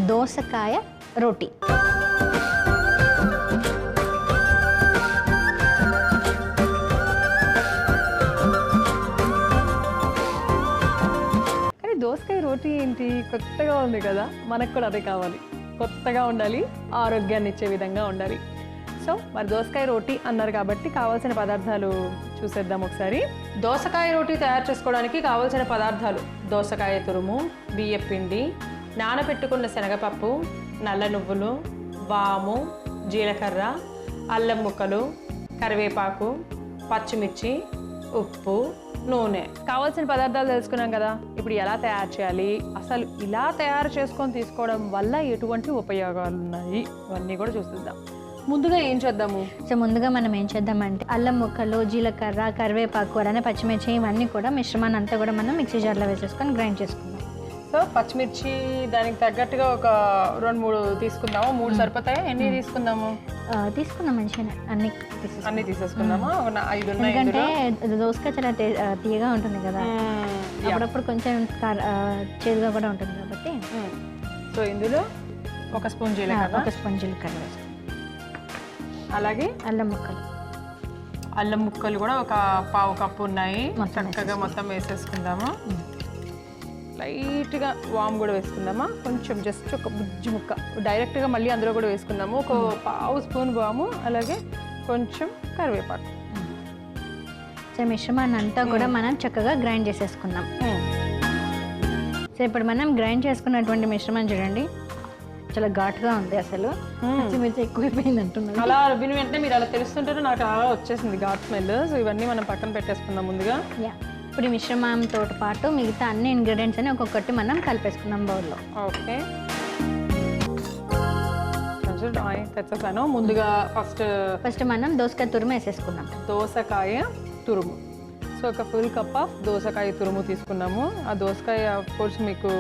దోసకాయ రోటీ. కానీ దోసకాయ రోటీ ఏంటి, కొత్తగా ఉంది కదా, మనకు కూడా అదే కావాలి. కొత్తగా ఉండాలి, ఆరోగ్యాన్ని ఇచ్చే విధంగా ఉండాలి. సో మరి దోసకాయ రోటీ అన్నారు కాబట్టి కావాల్సిన పదార్థాలు చూసేద్దాం ఒకసారి. దోసకాయ రోటీ తయారు చేసుకోవడానికి కావాల్సిన పదార్థాలు: దోసకాయ తురుము, బియ్యం పిండి, నానబెట్టుకున్న శనగపప్పు, నల్ల నువ్వులు, వాము, జీలకర్ర, అల్లం ముక్కలు, కరివేపాకు, పచ్చిమిర్చి, ఉప్పు, నూనె. కావాల్సిన పదార్థాలు తెలుసుకున్నాం కదా, ఇప్పుడు ఎలా తయారు చేయాలి, అసలు ఇలా తయారు చేసుకొని తీసుకోవడం వల్ల ఎటువంటి ఉపయోగాలు ఉన్నాయి, ఇవన్నీ కూడా చూసిద్దాం. ముందుగా ఏం చేద్దాము? సో ముందుగా మనం ఏం చేద్దామంటే అల్లం ముక్కలు, జీలకర్ర, కరివేపాకు, అలానే పచ్చిమిర్చి, ఇవన్నీ కూడా మిశ్రమాన్ని అంతా కూడా మనం మిక్సీ జార్లో వేసేసుకొని గ్రైండ్ చేసుకుందాం. సో పచ్చిమిర్చి దానికి తగ్గట్టుగా ఒక 2-3 తీసుకుందాము. 3 సరిపోతాయా? ఎన్ని తీసుకుందాము? తీసుకుందాం మంచిగా అన్ని తీసేసుకుందామా? 5 ఉన్నాయి. ఎందుకంటే దోసకాయ చాలా తీయగా ఉంటుంది కదా, అప్పుడప్పుడు కొంచెం చేదుగా కూడా ఉంటుంది కాబట్టి. సో ఇందులో 1 స్పూన్ జీలకర్ర, 1 స్పూన్ జీలకర్ర వేసుకుందాం. అలాగే అల్లం ముక్కలు కూడా ఒక 1/2 కప్పు ఉన్నాయి. చక్కగా మొత్తం వేసేసుకుందాము. లైట్గా వామ్ కూడా వేసుకుందామా, కొంచెం జస్ట్ ఒక బుజ్జి ముక్క డైరెక్ట్గా మళ్ళీ అందులో కూడా వేసుకుందాము. ఒక 1/2 స్పూన్ వాము, అలాగే కొంచెం కరివేపాకు. సో మిశ్రమాన్ని అంతా కూడా మనం చక్కగా గ్రైండ్ చేసేసుకుందాం. సో ఇప్పుడు మనం గ్రైండ్ చేసుకున్నటువంటి మిశ్రమం చూడండి, చాలా ఘాటుగా ఉంది. అసలు పచ్చిమిర్చి ఎక్కువైపోయింది అంటున్నాను. అలా విని వెంటనే మీరు అలా తెలుస్తుంటారో నాకు అలా వచ్చేసింది ఘాట్ స్మెల్. సో ఇవన్నీ మనం పక్కన పెట్టేసుకుందాం ముందుగా. ఇప్పుడు ఈ మిశ్రమంతో పాటు మిగతా అన్ని ఇంగ్రీడియంట్స్ అని ఒక్కొక్కటి మనం కలిపేసుకుందాం బౌల్లో. ఓకే, తెచ్చేసాను. ముందుగా ఫస్ట్ మనం దోసకాయ తురుము వేసేసుకున్నాం. దోసకాయ తురుము. సో ఒక ఫుల్ కప్ ఆఫ్ దోసకాయ తురుము తీసుకున్నాము. ఆ దోసకాయ ఆఫ్ కోర్స్ మీకు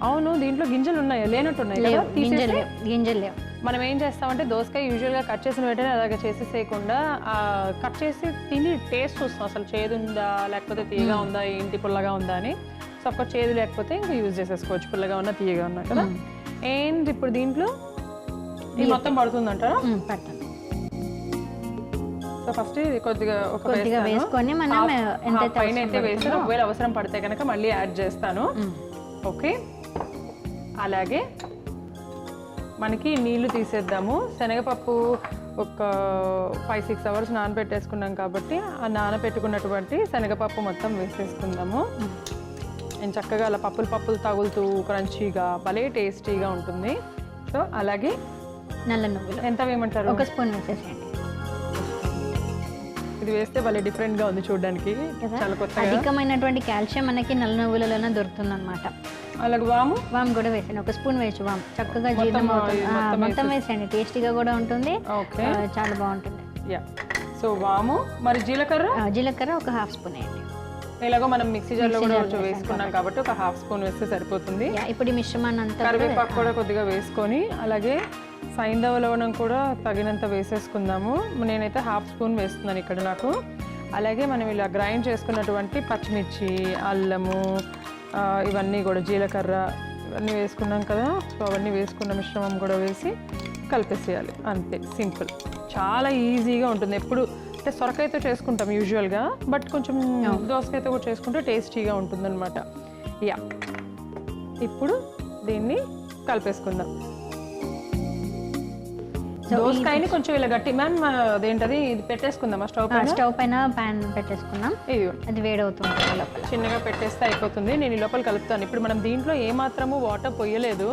అవును దీంట్లో గింజలు ఉన్నాయా? లేనట్టున్నాయి కదా, గింజలు లేవు. మనం ఏం చేస్తామంటే దోసకాయ యూజువల్గా కట్ చేసిన వెంటనే అలాగే చేసేసేయకుండా కట్ చేసి తిని టేస్ట్ చూస్తాం, అసలు చేదు ఉందా లేకపోతే తీయగా ఉందా, ఏంటి పుల్లగా ఉందా అని. సో అప్పుడు చేదు లేకపోతే ఇంకా యూజ్ చేసేసుకోవచ్చు, పుల్లగా ఉన్నా తీయగా ఉన్నా కదా. అండ్ ఇప్పుడు దీంట్లో ఇది మొత్తం పడుతుందంటారా? పడుతుంది. సో ఫస్ట్ కొద్దిగా వేసుకొని మనం పైన అయితే వేస్తాను, ఒకవేళ అవసరం పడితే కనుక మళ్ళీ యాడ్ చేస్తాను. ఓకే, అలాగే మనకి నీళ్లు తీసేద్దాము. శనగపప్పు ఒక 5-6 అవర్స్ నానబెట్టేసుకున్నాం కాబట్టి ఆ నానబెట్టుకున్నటువంటి శనగపప్పు మొత్తం వేసేసుకుందాము. నేను చక్కగా అలా పప్పులు తగులుతూ క్రంచీగా భలే టేస్టీగా ఉంటుంది. సో అలాగే నల్ల నువ్వులు ఎంత వేయమంటారు? 1 స్పూన్ వేసేసేయండి. ఇది వేస్తే భలే డిఫరెంట్గా ఉంది చూడడానికి, చాలా కొత్తగా. అధికమైనటువంటి కాల్షియం మనకి నల్ల నువ్వులలోనే దొరుకుతుంది అనమాట. అలాగే వాము కూడా వేసాను, 1 స్పూన్ వేసి వాము చక్కగా జీర్ణం అవుతుంది. మొత్తం వేసేయండి, టేస్టీగా కూడా ఉంటుంది, చాలా బాగుంటుంది. సో వాము, మరి జీలకర్ర ఒక 1/2 స్పూన్ వేయండి. ఇలాగో మనం మిక్సీ జార్లో కూడా వేసుకున్నాం కాబట్టి ఒక 1/2 స్పూన్ వేస్తే సరిపోతుంది. ఇప్పుడు ఈ మిశ్రమాన్ని అంతా కరివేపాకు కూడా కొద్దిగా వేసుకొని, అలాగే సైంధవ లవణం కూడా తగినంత వేసేసుకుందాము. నేనైతే 1/2 స్పూన్ వేస్తున్నాను ఇక్కడ నాకు. అలాగే మనం ఇలా గ్రైండ్ చేసుకున్నటువంటి పచ్చిమిర్చి, అల్లము, ఇవన్నీ కూడా జీలకర్ర ఇవన్నీ వేసుకున్నాం కదా. సో అవన్నీ వేసుకున్న మిశ్రమం కూడా వేసి కలిపేసేయాలి, అంతే, సింపుల్, చాలా ఈజీగా ఉంటుంది. ఎప్పుడు అంటే సొరకాయతో చేసుకుంటాం యూజువల్గా, బట్ కొంచెం దోసకాయతో కూడా చేసుకుంటే టేస్టీగా ఉంటుంది అనమాట. ఇప్పుడు దీన్ని కలిపేసుకుందాం. దోసకాయని కొంచెం ఇలా గట్టి మ్యామ్ అదేంటది ఇది పెట్టేసుకుందాం స్టవ్ పైన ప్యాన్ పెట్టేసుకుందాం. ఇది అది వేడవుతుంది, లోపల చిన్నగా పెట్టేస్తే అయిపోతుంది. నేను ఈ లోపల కలుపుతాను. ఇప్పుడు మనం దీంట్లో ఏమాత్రము వాటర్ పొయ్యలేదు,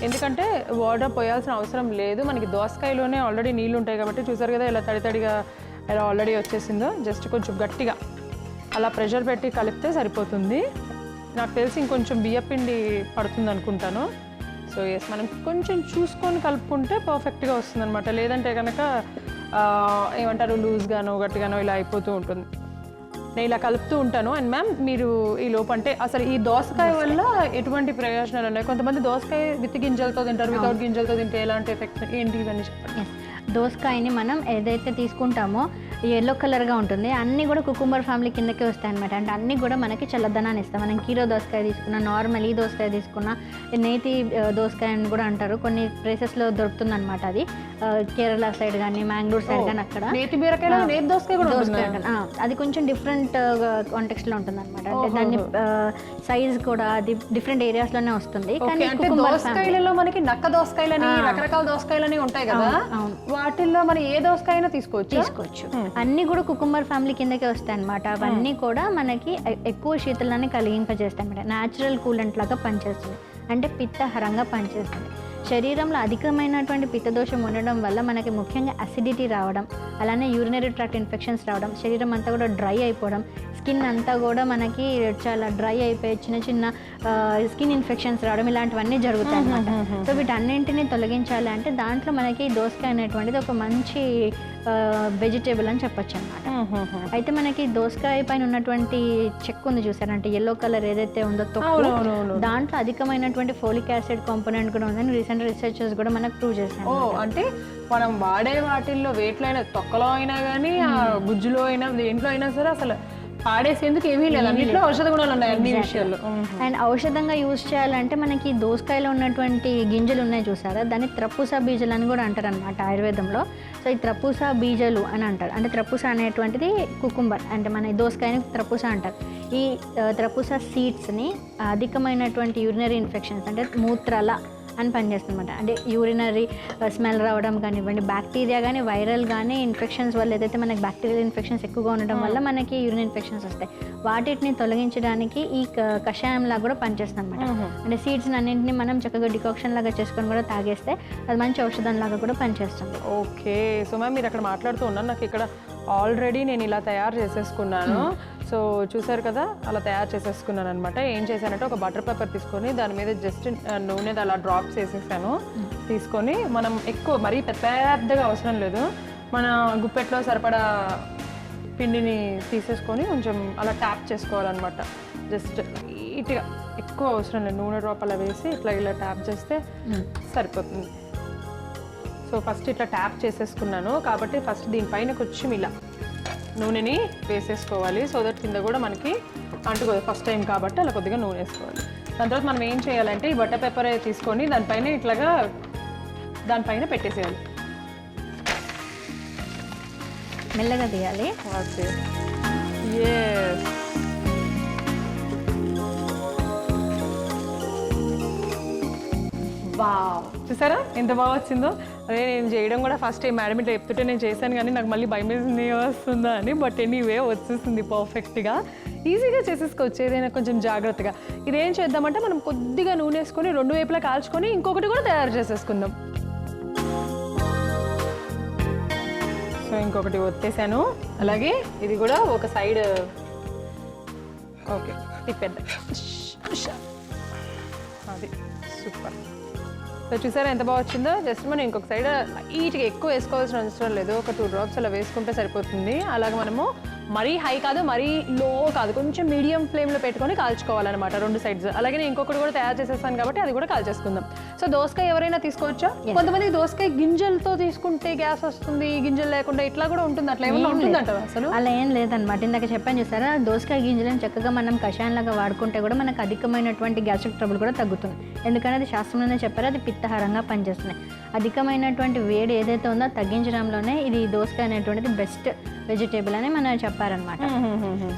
ఎందుకంటే వాటర్ పోయాల్సిన అవసరం లేదు. మనకి దోసకాయలోనే ఆల్రెడీ నీళ్ళు ఉంటాయి కాబట్టి చూసారు కదా ఇలా తడిగా ఇలా ఆల్రెడీ వచ్చేసిందో. జస్ట్ కొంచెం గట్టిగా అలా ప్రెషర్ పెట్టి కలిపితే సరిపోతుంది. నాకు తెలిసి ఇంకొంచెం బియ్యపిండి పడుతుంది అనుకుంటాను. సో ఎస్, మనం కొంచెం చూసుకొని కలుపుకుంటే పర్ఫెక్ట్గా వస్తుంది అనమాట. లేదంటే కనుక ఏమంటారు లూజ్గానో గట్టిగానో ఇలా అయిపోతూ ఉంటుంది. నేను ఇలా కలుపుతూ ఉంటాను. అండ్ మ్యామ్ మీరు ఈ లోపు అంటే అసలు ఈ దోసకాయ వల్ల ఎటువంటి ప్రయోజనాలు ఉన్నాయి? కొంతమంది దోసకాయ విత్ గింజలతో తింటారు, వితౌట్ గింజలతో తింటే ఎలాంటి ఎఫెక్ట్స్ ఏంటి ఇవన్నీ చెప్పండి. దోసకాయని మనం ఏదైతే తీసుకుంటామో ఎల్లో కలర్గా ఉంటుంది. అన్నీ కూడా కుకుంబర్ ఫ్యామిలీ కిందకే వస్తాయి అనమాట. అంటే అన్నీ కూడా మనకి చల్లదనాన్ని ఇస్తాం. మనం కీరో దోసకాయ తీసుకున్నా, నార్మల్ ఈ దోసకాయ తీసుకున్నా, నేతి దోసకాయ అని కూడా అంటారు, కొన్ని ప్లేసెస్లో దొరుకుతుంది అనమాట. అది కేరళ సైడ్ కానీ మ్యాంగ్లూర్ సైడ్ కానీ అక్కడ నేతి బీరకాయ నేతి దోసకాయ కూడా అది కొంచెం డిఫరెంట్ కాంటెక్స్ట్లో ఉంటుంది అనమాట. అంటే దాన్ని సైజ్ కూడా అది డిఫరెంట్ ఏరియాస్లోనే వస్తుంది. కానీ దోసకాయలలో మనకి నక్క దోసకాయలని రకరకాల దోసకాయలని ఉంటాయి కదా, వాటిల్లో మనం ఏ దోసకాయ తీసుకోవచ్చు. అన్ని కూడా కుకుంబర్ ఫ్యామిలీ కిందకే వస్తాయి అనమాట. అవన్నీ కూడా మనకి ఎక్కువ శీతలాన్ని కలిగింపజేస్తాయి అనమాట. న్యాచురల్ కూలెంట్ లాగా పనిచేస్తుంది, అంటే పిత్తహరంగా పనిచేస్తుంది. శరీరంలో అధికమైనటువంటి పిత్తదోషం ఉండడం వల్ల మనకి ముఖ్యంగా అసిడిటీ రావడం, అలానే యూరినరీ ట్రాక్ట్ ఇన్ఫెక్షన్స్ రావడం, శరీరం అంతా కూడా డ్రై అయిపోవడం, స్కిన్ అంతా కూడా మనకి చాలా డ్రై అయిపోయి చిన్న చిన్న స్కిన్ ఇన్ఫెక్షన్స్ రావడం, ఇలాంటివన్నీ జరుగుతాయి అన్నమాట. సో వీటన్నింటినీ తొలగించాలి అంటే దాంట్లో మనకి దోసకాయ అనేటువంటిది ఒక మంచి వెజిటేబుల్ అని చెప్పొచ్చు అనమాట. అయితే మనకి దోసకాయ పైన ఉన్నటువంటి చెక్ ఉంది చూసారంటే ఎల్లో కలర్ ఏదైతే ఉందో తొక్కు, దాంట్లో అధికమైనటువంటి ఫోలిక్ యాసిడ్ కాంపోనెంట్ కూడా ఉందని రీసెంట్ రీసెర్చర్స్ కూడా మనకు ప్రూవ్ చేశారు. అంటే మనం వాడే వాటిల్లో వేట్లో అయినా, తొక్కలో అయినా కానీ, గుజ్జులో అయినా, దేంట్లో అయినా సరే అసలు పాడేసేందుకు ఏమీ లేదు, అన్నింటిలో ఔషధ గుణాలు ఉన్నాయి అన్ని విషయాల్లో. అండ్ ఔషధంగా యూజ్ చేయాలంటే మనకి దోసకాయలో ఉన్నటువంటి గింజలు ఉన్నాయి చూసారా, దాన్ని త్రపుసా బీజలు అని కూడా అంటారు అనమాట ఆయుర్వేదంలో. సో ఈ త్రపుసా బీజలు అని అంటారు. అంటే త్రపుసా అనేటువంటిది కుకుంబర్, అంటే మన దోసకాయని త్రపుసా అంటారు. ఈ త్రపుసా సీడ్స్ని అధికమైనటువంటి యూరినరీ ఇన్ఫెక్షన్స్ అంటే మూత్రాల అని పనిచేస్తుంది అనమాట. అంటే యూరినరీ స్మెల్ రావడం కానివ్వండి, బ్యాక్టీరియా కానీ వైరల్ కానీ ఇన్ఫెక్షన్స్ వల్ల ఏదైతే మనకి బ్యాక్టీరియల్ ఇన్ఫెక్షన్స్ ఎక్కువగా ఉండడం వల్ల మనకి యూరిన్ ఇన్ఫెక్షన్స్ వస్తాయి, వాటిని తొలగించడానికి ఈ కషాయం లాగా కూడా పనిచేస్తుంది అనమాట. అంటే సీడ్స్ అన్నింటినీ మనం చక్కగా డికాక్షన్ లాగా చేసుకొని కూడా తాగేస్తే అది మంచి ఔషధం లాగా కూడా పనిచేస్తుంది. ఓకే, సో మ్యామ్ మీరు అక్కడ మాట్లాడుతూ ఉన్నారు, నాకు ఇక్కడ ఆల్రెడీ నేను ఇలా తయారు చేసేసుకున్నాను. సో చూసారు కదా, అలా తయారు చేసేసుకున్నాను అనమాట. ఏం చేశానంటే ఒక బటర్ పేపర్ తీసుకొని దాని మీద జస్ట్ నూనె అలా డ్రాప్స్ వేసేసాను. తీసుకొని మనం ఎక్కువ మరీ పెద్దగా అవసరం లేదు, మన గుప్పెట్లో సరిపడా పిండిని తీసేసుకొని కొంచెం అలా ట్యాప్ చేసుకోవాలన్నమాట. జస్ట్ నీట్గా, ఎక్కువ అవసరం లేదు, నూనె డ్రాప్ అలా వేసి ఇట్లా ఇలా ట్యాప్ చేస్తే సరిపోతుంది. సో ఫస్ట్ ఇట్లా ట్యాప్ చేసేసుకున్నాను కాబట్టి ఫస్ట్ దీనిపైన కొంచెం ఇలా నూనెని వేసేసుకోవాలి. సో దట్ కింద కూడా మనకి అంటుకోదు, ఫస్ట్ టైం కాబట్టి అలా కొద్దిగా నూనె వేసుకోవాలి. దాని తర్వాత మనం ఏం చేయాలంటే ఈ బటర్ పేపర్ తీసుకొని దానిపైన ఇట్లాగా దానిపైన పెట్టేసేయాలి, మెల్లగా తీయాలి. ఓకే, వావ్, చూసారా ఎంత బాగా వచ్చిందో. అదే నేను చేయడం కూడా ఫస్ట్ టైం, మేడం ఇట్లా చెప్తుంటే నేను చేశాను కానీ నాకు మళ్ళీ భయం వేసింది వస్తుందా అని. బట్ ఎనీవే వచ్చేసింది పర్ఫెక్ట్గా, ఈజీగా చేసేసుకోవచ్చు ఏదైనా కొంచెం జాగ్రత్తగా. ఇదేం చేద్దామంటే మనం కొద్దిగా నూనె వేసుకొని రెండు వైపులా కాల్చుకొని ఇంకొకటి కూడా తయారు చేసేసుకుందాం. సో ఇంకొకటి ఒత్తేసాను, అలాగే ఇది కూడా ఒక సైడ్ ఓకే తిప్పేద్దాం. అది సూపర్. సో చూసారా ఎంత బాగా వచ్చిందో. జస్ట్ మనం ఇంకొక సైడ్ లైట్గా ఎక్కువ వేసుకోవాల్సిన అవసరం లేదు, ఒక 2 డ్రాప్స్ అలా వేసుకుంటే సరిపోతుంది. అలాగే మనము మరీ హై కాదు మరీ లో కాదు, కొంచెం మీడియం ఫ్లేమ్లో పెట్టుకొని కాల్చుకోవాలన్నమాట రెండు సైడ్స్. అలాగే నేను ఇంకొకటి కూడా తయారు చేసేస్తాను కాబట్టి అది కూడా కాల్చేసుకుందాం. సో దోసకాయ ఎవరైనా తీసుకోవచ్చా? కొంతమంది దోసకాయ గింజలతో తీసుకుంటే గ్యాస్ వస్తుంది, గింజలు లేకుండా ఇట్లా కూడా ఉంటుంది, అట్లా ఏమైనా ఉంటుందంట అసలు? అలా ఏం లేదనమాట. ఇందాక చెప్పాను చూసారా, దోసకాయ గింజలను చక్కగా మనం కషాయంలాగా వాడుకుంటే కూడా మనకు అధికమైనటువంటి గ్యాస్ట్రిక్ ట్రబుల్ కూడా తగ్గుతుంది. ఎందుకంటే అది శాస్త్రంలోనే చెప్పారు, అది పిత్తహారంగా పనిచేస్తుంది. అధికమైనటువంటి వేడి ఏదైతే ఉందో తగ్గించడంలోనే ఇది దోసకాయ అనేటువంటిది బెస్ట్ వెజిటేబుల్ అని మనం చెప్పారనమాట.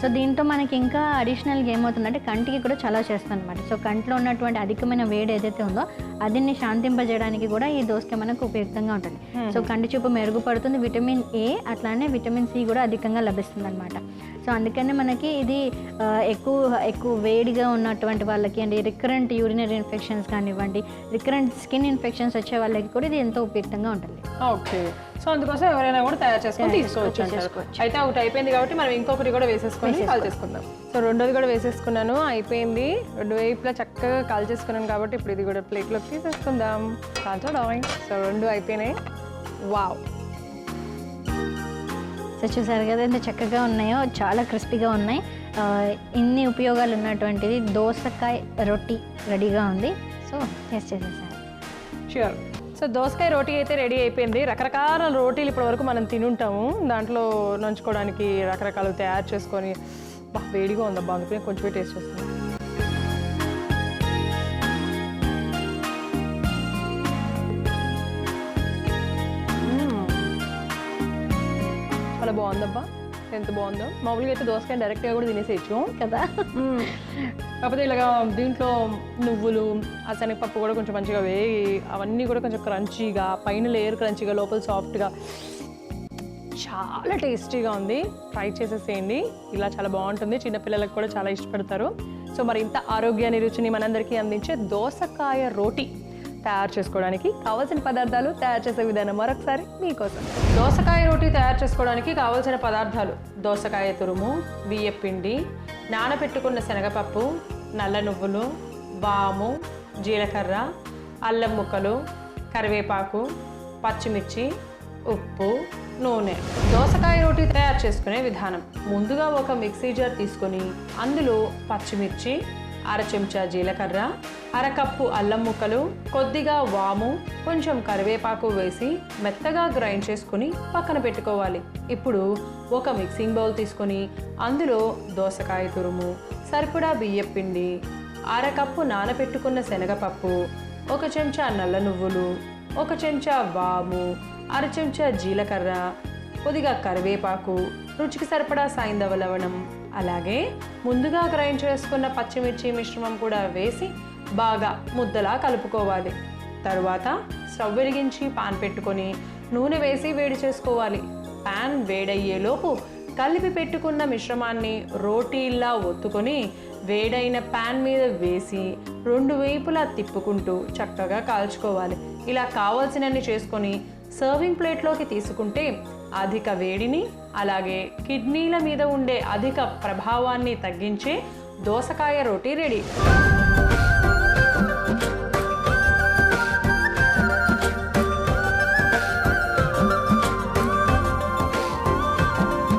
సో దీంతో మనకి ఇంకా అడిషనల్గా ఏమవుతుందంటే కంటికి కూడా చాలా చేస్తుంది అనమాట. సో కంట్లో ఉన్నటువంటి అధికమైన వేడి ఏదైతే ఉందో అదిని శాంతింపజేయడానికి కూడా ఈ దోసకాయ మనకు ఉపయుక్తంగా ఉంటుంది. సో కంటి చూపు మెరుగుపడుతుంది, విటమిన్ ఏ అట్లానే విటమిన్ సి కూడా అధికంగా లభిస్తుంది అనమాట. సో అందుకని మనకి ఇది ఎక్కువ వేడిగా ఉన్నటువంటి వాళ్ళకి అండ్ రికరెంట్ యూరినరీ ఇన్ఫెక్షన్స్ కానివ్వండి, రికరెంట్ స్కిన్ ఇన్ఫెక్షన్స్ వచ్చే వాళ్ళకి కూడా ఇది ఎంతో ఉపయుక్తంగా ఉంటుంది. ఓకే, సో అందుకోసం ఎవరైనా కూడా తయారు చేసుకొని తీసుకోవచ్చు. అయితే ఒకటి అయిపోయింది కాబట్టి మనం ఇంకొకటి కూడా వేసేసుకొని కాల్ చేసుకుందాం. సో రెండోది కూడా వేసేసుకున్నాను, అయిపోయింది. రెండు వైపులా చక్కగా కాల్ చేసుకున్నాను కాబట్టి ఇప్పుడు ఇది కూడా ప్లేట్లోకి తీసేసుకుందాం. కాల్చడం. సో రెండు అయిపోయినాయి. వావ్, సో చూసారు కదా ఎంత చక్కగా ఉన్నాయో, చాలా క్రిస్పీగా ఉన్నాయి. ఇన్ని ఉపయోగాలు ఉన్నటువంటిది దోసకాయ రొట్టి రెడీగా ఉంది. సో టేస్ట్ చేసేసాను. ష్యూర్. సో దోసకాయ రోటీ అయితే రెడీ అయిపోయింది. రకరకాల రోటీలు ఇప్పటివరకు మనం తినుంటాము, దాంట్లో నంచుకోవడానికి రకరకాలు తయారు చేసుకొని వేడిగా ఉందబ్బా, అందుకని కొంచెం టేస్ట్ చేస్తాను. చాలా బాగుందబ్బా, ఎంత బాగుందో. మామూలుగా అయితే దోసకాయ డైరెక్ట్గా కూడా తినేసేయచ్చు కదా. కాకపోతే ఇలాగా దీంట్లో నువ్వులు, ఆ శనగపప్పు కూడా కొంచెం మంచిగా వేగి అవన్నీ కూడా కొంచెం క్రంచీగా, పైన లేయర్ క్రంచీగా, లోపల సాఫ్ట్గా, చాలా టేస్టీగా ఉంది. ట్రై చేసేసేయండి, ఇలా చాలా బాగుంటుంది, చిన్నపిల్లలకు కూడా చాలా ఇష్టపడతారు. సో మరి ఇంత ఆరోగ్యాన్ని, రుచిని మనందరికీ అందించే దోసకాయ రోటీ తయారు చేసుకోవడానికి కావాల్సిన పదార్థాలు, తయారు చేసే విధానం మరొకసారి మీకోసం. దోసకాయ రోటీ తయారు చేసుకోవడానికి కావాల్సిన పదార్థాలు: దోసకాయ తురుము, బియ్యపిండి, నానబెట్టుకున్న శనగపప్పు, నల్ల నువ్వులు, వాము, జీలకర్ర, అల్లం ముక్కలు, కరివేపాకు, పచ్చిమిర్చి, ఉప్పు, నూనె. దోసకాయ రోటీ తయారు చేసుకునే విధానం: ముందుగా ఒక మిక్సీ జార్ తీసుకొని అందులో పచ్చిమిర్చి, అర చెంచా జీలకర్ర, అరకప్పు అల్లం ముక్కలు, కొద్దిగా వాము, కొంచెం కరివేపాకు వేసి మెత్తగా గ్రైండ్ చేసుకుని పక్కన పెట్టుకోవాలి. ఇప్పుడు ఒక మిక్సింగ్ బౌల్ తీసుకొని అందులో దోసకాయ తురుము, సరిపడా బియ్యపిండి, అరకప్పు నానబెట్టుకున్న శనగపప్పు, ఒక చెంచా నల్ల నువ్వులు, ఒక చెంచా వాము, అర చెంచా జీలకర్ర, కొద్దిగా కరివేపాకు, రుచికి సరిపడా సాయింధవ లవణం, అలాగే ముందుగా గ్రైండ్ చేసుకున్న పచ్చిమిర్చి మిశ్రమం కూడా వేసి బాగా ముద్దలా కలుపుకోవాలి. తరువాత స్టవ్ వెలిగించి పాన్ పెట్టుకొని నూనె వేసి వేడి చేసుకోవాలి. పాన్ వేడయ్యేలోపు కలిపి పెట్టుకున్న మిశ్రమాన్ని రోటీల్లా ఒత్తుకొని వేడైన పాన్ మీద వేసి రెండు వైపులా తిప్పుకుంటూ చక్కగా కాల్చుకోవాలి. ఇలా కావాల్సినన్ని చేసుకొని సర్వింగ్ ప్లేట్లోకి తీసుకుంటే అధిక వేడిని, అలాగే కిడ్నీల మీద ఉండే అధిక ప్రభావాన్ని తగ్గించే దోసకాయ రోటీ రెడీ.